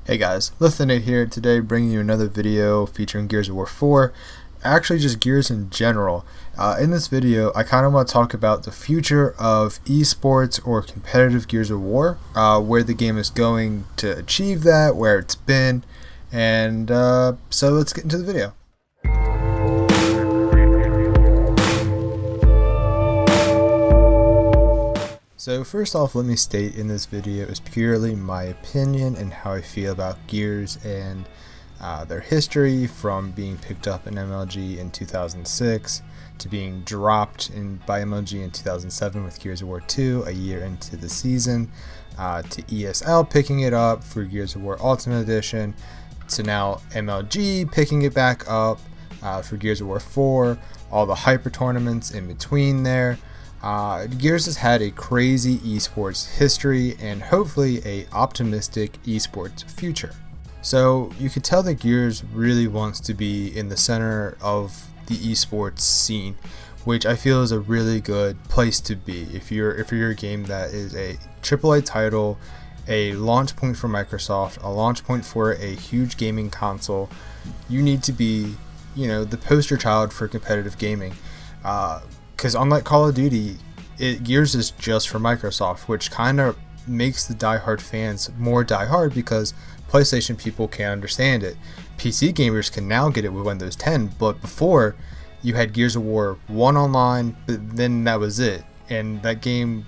Hey guys, Lithinate here today, bringing you another video featuring Gears of War 4, actually just Gears in general. In this video, I kind of want to talk about the future of esports or competitive Gears of War, where the game is going to achieve that, where it's been, and so let's get into the video. So first off, let me state in this video is purely my opinion and how I feel about Gears and their history, from being picked up in MLG in 2006 to being dropped by MLG in 2007 with Gears of War 2 a year into the season, to ESL picking it up for Gears of War Ultimate Edition, to now MLG picking it back up for Gears of War 4, all the hyper tournaments in between there. Gears has had a crazy esports history and hopefully a optimistic esports future. So you could tell that Gears really wants to be in the center of the esports scene, which I feel is a really good place to be. If you're a game that is a AAA title, a launch point for Microsoft, a launch point for a huge gaming console, you need to be, the poster child for competitive gaming. Because unlike Call of Duty, Gears is just for Microsoft, which kind of makes the diehard fans more diehard because PlayStation people can't understand it. PC gamers can now get it with Windows 10, but before you had Gears of War 1 online, but then that was it. And that game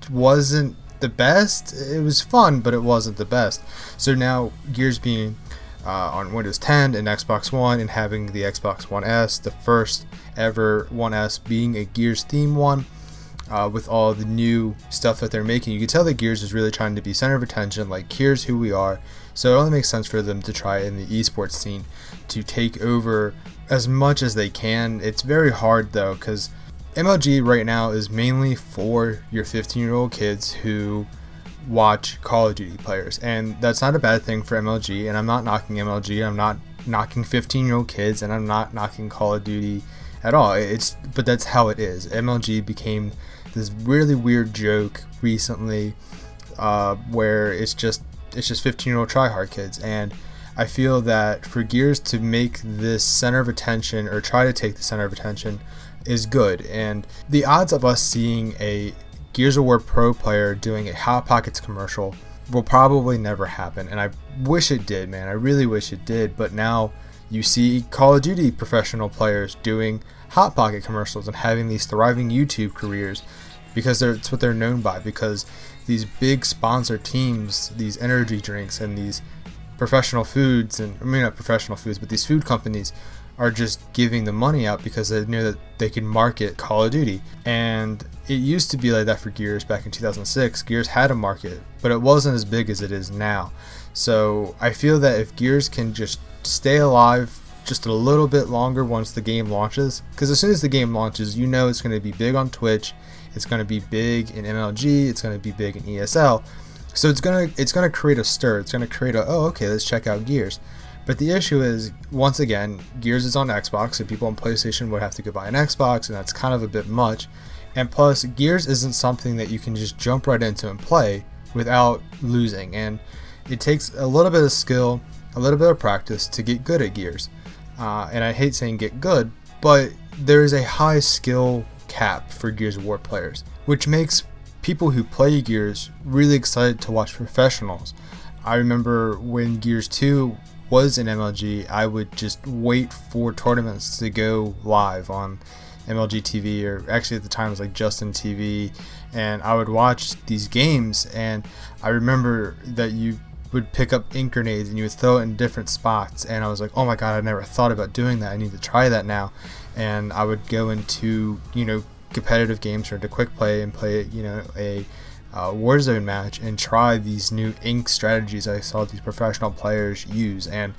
wasn't the best. It was fun, but it wasn't the best. So now Gears being on Windows 10 and Xbox One, and having the Xbox One S, the first ever One S being a Gears theme one, with all the new stuff that they're making, you can tell that Gears is really trying to be center of attention, like here's who we are. So it only makes sense for them to try in the esports scene to take over as much as they can. It's very hard though, because MLG right now is mainly for your 15-year-old kids who watch Call of Duty players, and that's not a bad thing for MLG, and I'm not knocking MLG, I'm not knocking 15-year-old kids, and I'm not knocking Call of Duty at all. But that's how it is. MLG became this really weird joke recently, where it's just 15-year-old tryhard kids, and I feel that for Gears to make this center of attention, or try to take the center of attention, is good. And the odds of us seeing a Gears of War Pro player doing a Hot Pockets commercial will probably never happen, and I wish it did, man. I really wish it did. But now you see Call of Duty professional players doing Hot Pocket commercials and having these thriving YouTube careers, because it's what they're known by. Because these big sponsor teams, these energy drinks and these professional foods, and I mean not professional foods, but these food companies are just giving the money out because they know that they can market Call of Duty. And it used to be like that for Gears back in 2006. Gears had a market, but it wasn't as big as it is now. So I feel that if Gears can just stay alive just a little bit longer once the game launches, because as soon as the game launches, it's going to be big on Twitch, it's going to be big in MLG, it's going to be big in ESL. So it's going to create a stir. It's going to create let's check out Gears. But the issue is, once again, Gears is on Xbox, so people on PlayStation would have to go buy an Xbox, and that's kind of a bit much. And plus, Gears isn't something that you can just jump right into and play without losing. And it takes a little bit of skill, a little bit of practice to get good at Gears. And I hate saying get good, but there is a high skill cap for Gears of War players, which makes people who play Gears really excited to watch professionals. I remember when Gears 2 was in MLG, I would just wait for tournaments to go live on MLG TV, or actually at the time it was like Justin TV, and I would watch these games. And I remember that you would pick up ink grenades and you would throw it in different spots, and I was like, oh my god, I never thought about doing that, I need to try that now. And I would go into competitive games or into quick play and play a Warzone match and try these new ink strategies I saw these professional players use, and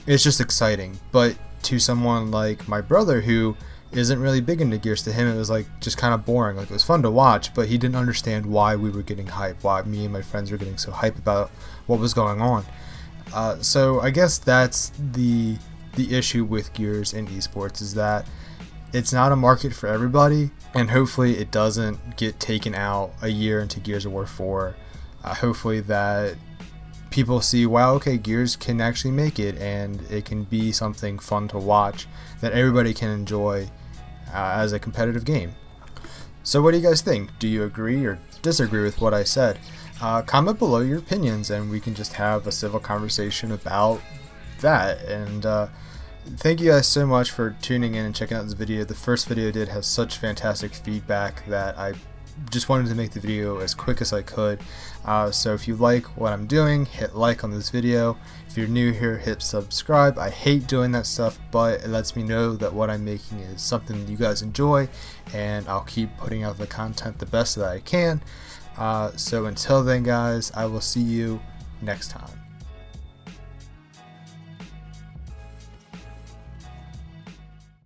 it's just exciting. But to someone like my brother, who isn't really big into Gears, to him it was like just kind of boring. Like, it was fun to watch, but he didn't understand why we were getting hyped, why me and my friends were getting so hyped about what was going on. So I guess that's the issue with Gears in esports, is that it's not a market for everybody, and hopefully it doesn't get taken out a year into Gears of War 4. Hopefully that people see, wow, okay, Gears can actually make it, and it can be something fun to watch that everybody can enjoy as a competitive game. So what do you guys think? Do you agree or disagree with what I said? Comment below your opinions, and we can just have a civil conversation about that. And thank you guys so much for tuning in and checking out this video. The first video I did has such fantastic feedback that I just wanted to make the video as quick as I could. So if you like what I'm doing, hit like on this video. If you're new here, hit subscribe. I hate doing that stuff, but it lets me know that what I'm making is something you guys enjoy, and I'll keep putting out the content the best that I can. So until then, guys, I will see you next time.